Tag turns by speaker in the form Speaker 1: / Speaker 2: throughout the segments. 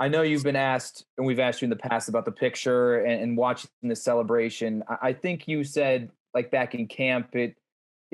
Speaker 1: I know you've been asked, and we've asked you in the past about the picture and watching the celebration. I think you said, like back in camp, it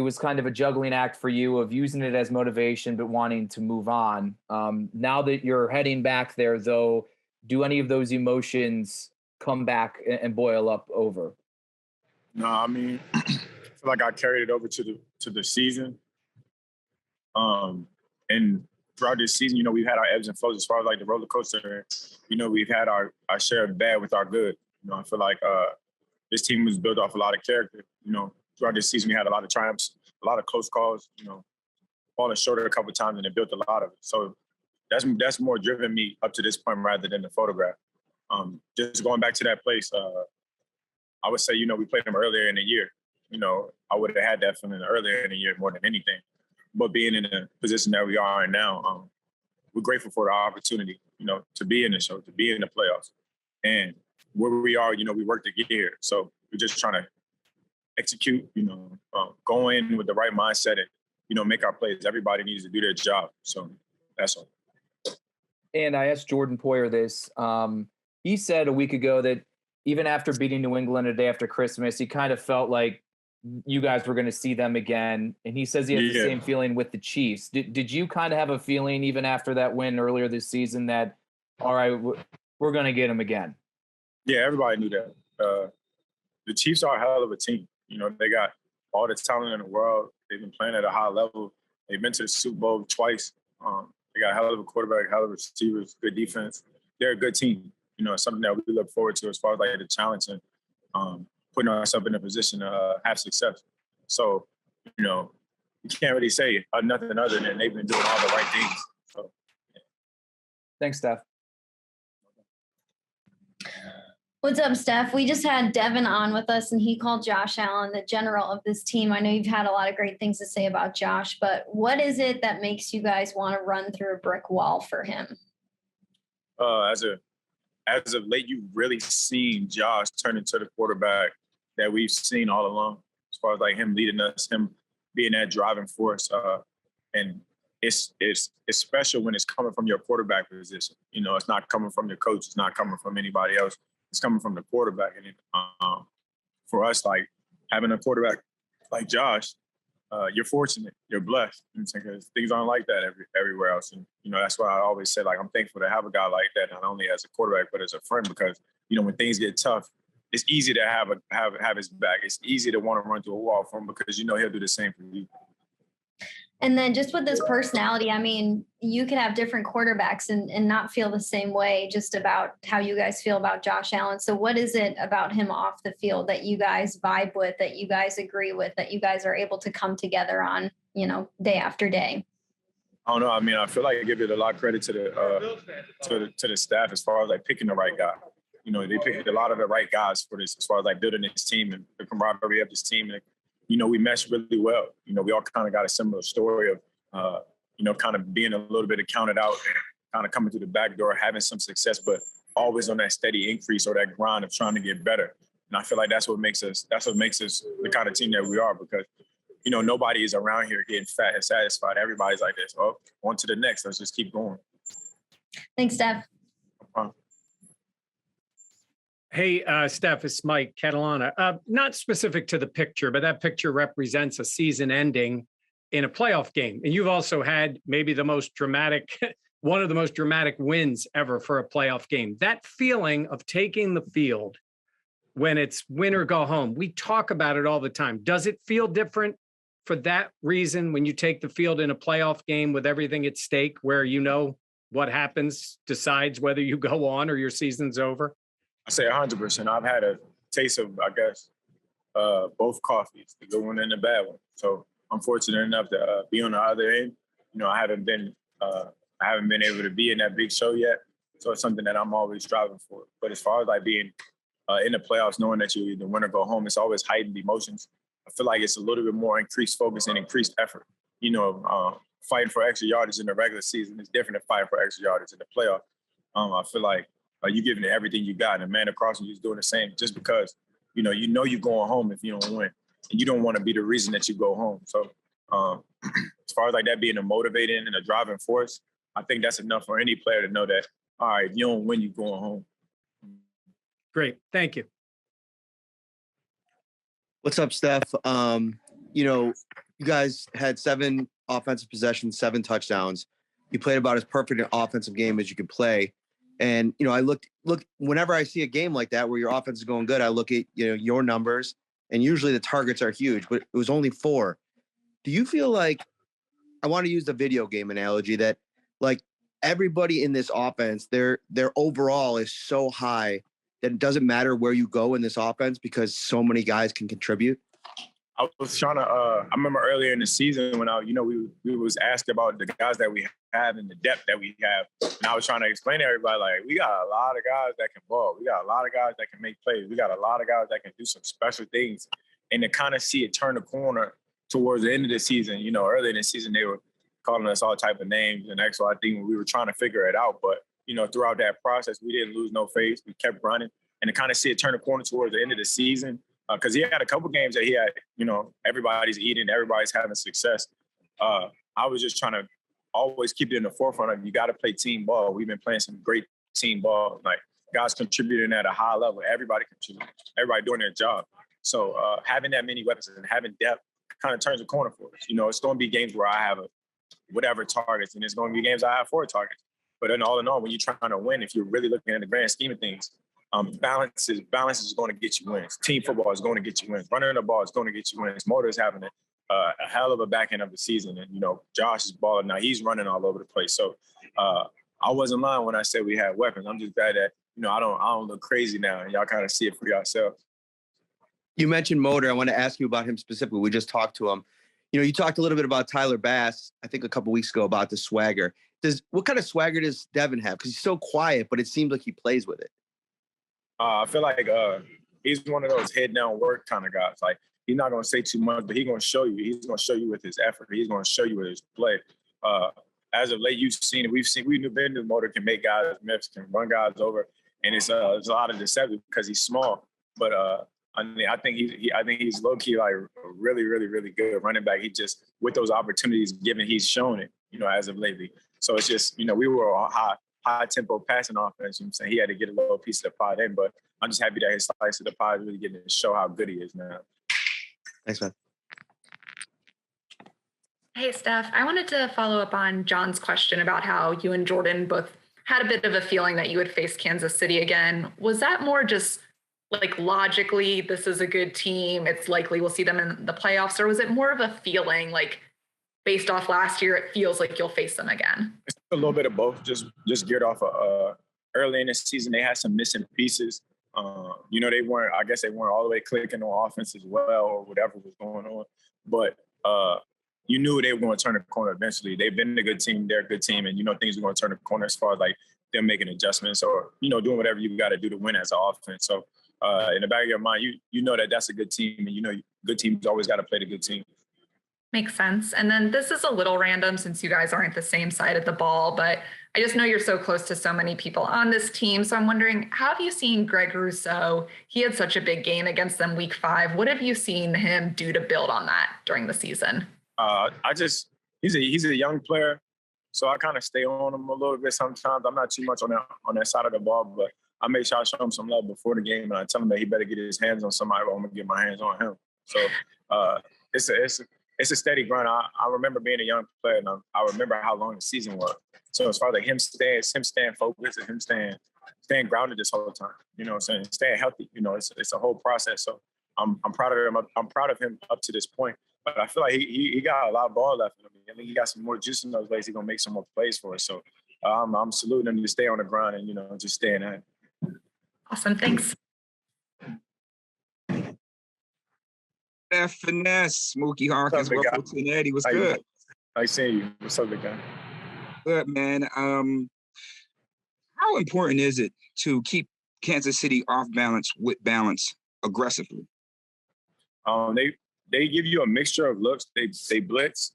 Speaker 1: was kind of a juggling act for you of using it as motivation, but wanting to move on. Now that you're heading back there, though, do any of those emotions come back and boil up over?
Speaker 2: No, I mean, I feel like I carried it over to the season. And throughout this season, we've had our ebbs and flows as far as like the roller coaster. We've had our share of bad with our good. I feel like this team was built off a lot of character. Throughout this season, we had a lot of triumphs, a lot of close calls. Falling short a couple of times, and it built a lot of it. So that's more driven me up to this point rather than the photograph. Just going back to that place, I would say, we played them earlier in the year. I would have had that feeling earlier in the year more than anything. But being in the position that we are in now, we're grateful for the opportunity, to be in the show, to be in the playoffs. And where we are, we work to get here. So we're just trying to execute, go in with the right mindset and, make our plays. Everybody needs to do their job. So that's all.
Speaker 1: And I asked Jordan Poyer this. He said a week ago that even after beating New England a day after Christmas, he kind of felt like you guys were going to see them again. And he says he has the same feeling with the Chiefs. Did you kind of have a feeling even after that win earlier this season that, all right, we're going to get them again?
Speaker 2: Yeah, everybody knew that. The Chiefs are a hell of a team. They got all the talent in the world. They've been playing at a high level. They've been to the Super Bowl twice. They got a hell of a quarterback, hell of receivers, good defense. They're a good team. It's something that we look forward to as far as like the challenge and putting ourselves in a position to have success. So, you can't really say nothing other than they've been doing all the right things. So, yeah.
Speaker 1: Thanks, Steph.
Speaker 3: What's up, Steph? We just had Devin on with us, and he called Josh Allen the general of this team. I know you've had a lot of great things to say about Josh, but what is it that makes you guys want to run through a brick wall for him?
Speaker 2: As of late, you've really seen Josh turn into the quarterback that we've seen all along, as far as like him leading us, him being that driving force. And it's special when it's coming from your quarterback position. It's not coming from your coach. It's not coming from anybody else. It's coming from the quarterback. And for us, like having a quarterback like Josh, you're fortunate, you're blessed. Because things aren't like that everywhere else. And, that's why I always say, like, I'm thankful to have a guy like that, not only as a quarterback, but as a friend, because, when things get tough, it's easy to have his back. It's easy to want to run through a wall for him because, he'll do the same for you.
Speaker 3: And then just with his personality, I mean, you could have different quarterbacks and not feel the same way just about how you guys feel about Josh Allen. So what is it about him off the field that you guys vibe with, that you guys agree with, that you guys are able to come together on, day after day?
Speaker 2: I don't know. I mean, I feel like I give it a lot of credit to the staff as far as like picking the right guy. They picked a lot of the right guys for this, as far as like building this team and the camaraderie of this team. And we meshed really well. We all kind of got a similar story of, kind of being a little bit counted out and kind of coming through the back door, having some success, but always on that steady increase or that grind of trying to get better. And I feel like that's what makes us the kind of team that we are, because, nobody is around here getting fat and satisfied. Everybody's like this. Oh, on to the next. Let's just keep going.
Speaker 3: Thanks, Steph.
Speaker 4: Hey, Steph, it's Mike Catalana. Not specific to the picture, but that picture represents a season ending in a playoff game. And you've also had maybe the most dramatic, one of the most dramatic wins ever for a playoff game. That feeling of taking the field when it's win or go home, we talk about it all the time. Does it feel different for that reason when you take the field in a playoff game with everything at stake, where what happens decides whether you go on or your season's over?
Speaker 2: I say 100%. I've had a taste of, I guess, both coffees, the good one and the bad one. So I'm fortunate enough to be on the other end. I haven't been able to be in that big show yet. So it's something that I'm always striving for. But as far as like being in the playoffs, knowing that you either win or go home, it's always heightened emotions. I feel like it's a little bit more increased focus and increased effort. Fighting for extra yardage in the regular season is different than fighting for extra yardage in the playoff. I feel like you giving it everything you got, and the man across from you is doing the same, just because you're going home if you don't win, and you don't want to be the reason that you go home. So as far as like that being a motivating and a driving force, I think that's enough for any player to know that all right, you don't win, you going home.
Speaker 4: Great. Thank you.
Speaker 5: What's up, Steph? You guys had 7 offensive possessions, 7 touchdowns. You played about as perfect an offensive game as you could play. And, I look, whenever I see a game like that where your offense is going good, I look at, your numbers, and usually the targets are huge, but it was only 4. Do you feel like, I want to use the video game analogy, that like everybody in this offense, their overall is so high that it doesn't matter where you go in this offense because so many guys can contribute?
Speaker 2: I was trying to. I remember earlier in the season when we was asked about the guys that we have and the depth that we have, and I was trying to explain to everybody, like, we got a lot of guys that can ball, we got a lot of guys that can make plays, we got a lot of guys that can do some special things, and to kind of see it turn the corner towards the end of the season. Early in the season they were calling us all type of names and X, Y, thing. We were trying to figure it out, but throughout that process, we didn't lose no faith. We kept running, and to kind of see it turn the corner towards the end of the season. Because he had a couple games that he had, everybody's eating, everybody's having success. I was just trying to always keep it in the forefront of, you got to play team ball. We've been playing some great team ball, like guys contributing at a high level. Everybody contributing, everybody doing their job. So having that many weapons and having depth kind of turns the corner for us. It's going to be games where I have whatever targets, and it's going to be games I have 4 targets. But then all in all, when you're trying to win, if you're really looking at the grand scheme of things, balance is going to get you wins. Team football is going to get you wins. Running the ball is going to get you wins. Motor is having a hell of a back end of the season, and Josh is balling now. He's running all over the place. So I wasn't lying when I said we had weapons. I'm just glad that I don't look crazy now, and y'all kind of see it for yourselves.
Speaker 5: You mentioned Motor. I want to ask you about him specifically. We just talked to him. You talked a little bit about Tyler Bass, I think a couple weeks ago, about the swagger. What kind of swagger does Devin have? Because he's so quiet, but it seems like he plays with it.
Speaker 2: I feel like he's one of those head down work kind of guys. Like, he's not going to say too much, but he's going to show you. He's going to show you with his effort. He's going to show you with his play. As of late, you've seen it. We've been to Motor, can make guys miss, can run guys over, and it's a lot of deception because he's small. But I think he's low key like a really, really, really good running back. He just, with those opportunities given, he's shown it. As of lately. So it's just we were a high tempo passing offense. I'm saying he had to get a little piece of the pie in, but I'm just happy that his slice of the pie is really getting to show how good he is now.
Speaker 5: Thanks, man.
Speaker 6: Hey, Steph, I wanted to follow up on John's question about how you and Jordan both had a bit of a feeling that you would face Kansas City again. Was that more just like logically, this is a good team, it's likely we'll see them in the playoffs, or was it more of a feeling like, based off last year, it feels like you'll face them again?
Speaker 2: It's a little bit of both. Just geared off of early in the season, they had some missing pieces. They weren't all the way clicking on offense as well, or whatever was going on. But you knew they were going to turn the corner eventually. They've been a good team. They're a good team, and things are going to turn the corner as far as like them making adjustments or doing whatever you got to do to win as an offense. So in the back of your mind, you know that that's a good team, and good teams always got to play the good team.
Speaker 6: Makes sense. And then this is a little random since you guys aren't the same side of the ball, but I just know you're so close to so many people on this team. So I'm wondering, how have you seen Greg Rousseau? He had such a big game against them week 5. What have you seen him do to build on that during the season?
Speaker 2: He's a young player, so I kind of stay on him a little bit sometimes. I'm not too much on that side of the ball, but I make sure I show him some love before the game, and I tell him that he better get his hands on somebody, or I'm gonna get my hands on him. So it's a steady grind. I remember being a young player, and I remember how long the season was. So as far as like him staying focused and him staying grounded this whole time, what I'm saying, staying healthy, it's a whole process. So I'm proud of him. I'm proud of him up to this point. But I feel like he got a lot of ball left in him. I think he got some more juice in those legs. He's gonna make some more plays for us. So I'm saluting him to stay on the grind and just staying at it.
Speaker 6: Awesome. Thanks.
Speaker 7: That finesse, Mookie Hawkins, welcome to Cincinnati. What's good?
Speaker 2: I see you. What's up, big guy?
Speaker 7: Good, man. How important is it to keep Kansas City off balance with balance aggressively?
Speaker 2: They give you a mixture of looks. They blitz.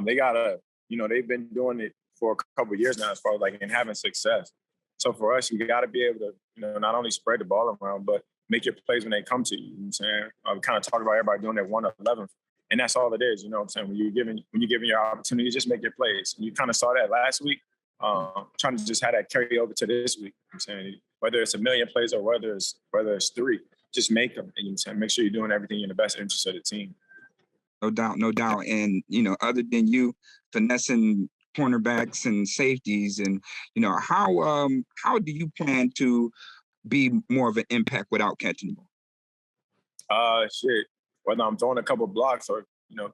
Speaker 2: They gotta, they've been doing it for a couple of years now as far as like in having success. So for us, you got to be able to, not only spread the ball around, but make your plays when they come to you. You know what I'm saying? We kind of talk about everybody doing that 1-11, and that's all it is. You know what I'm saying? When you're given your opportunity, just make your plays. And you kind of saw that last week. trying to just have that carry over to this week. I'm saying whether it's a million plays or whether it's 3, just make them. And make sure you're doing everything in the best interest of the team.
Speaker 7: No doubt, no doubt. And, other than you finessing cornerbacks and safeties and, how do you plan to be more of an impact without catching the ball?
Speaker 2: Whether I'm throwing a couple blocks or,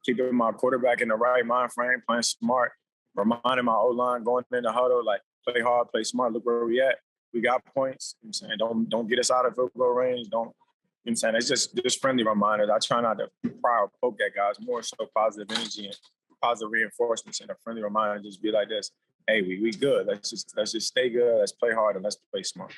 Speaker 2: keeping my quarterback in the right mind frame, playing smart, reminding my O-line, going in the huddle, like play hard, play smart, look where we at. We got points. I'm saying don't get us out of field goal range. I'm saying it's just friendly reminders. I try not to pry or poke at guys, more so positive energy and positive reinforcements and a friendly reminder. Just be like this: hey, we good. Let's just stay good. Let's play hard and let's play smart.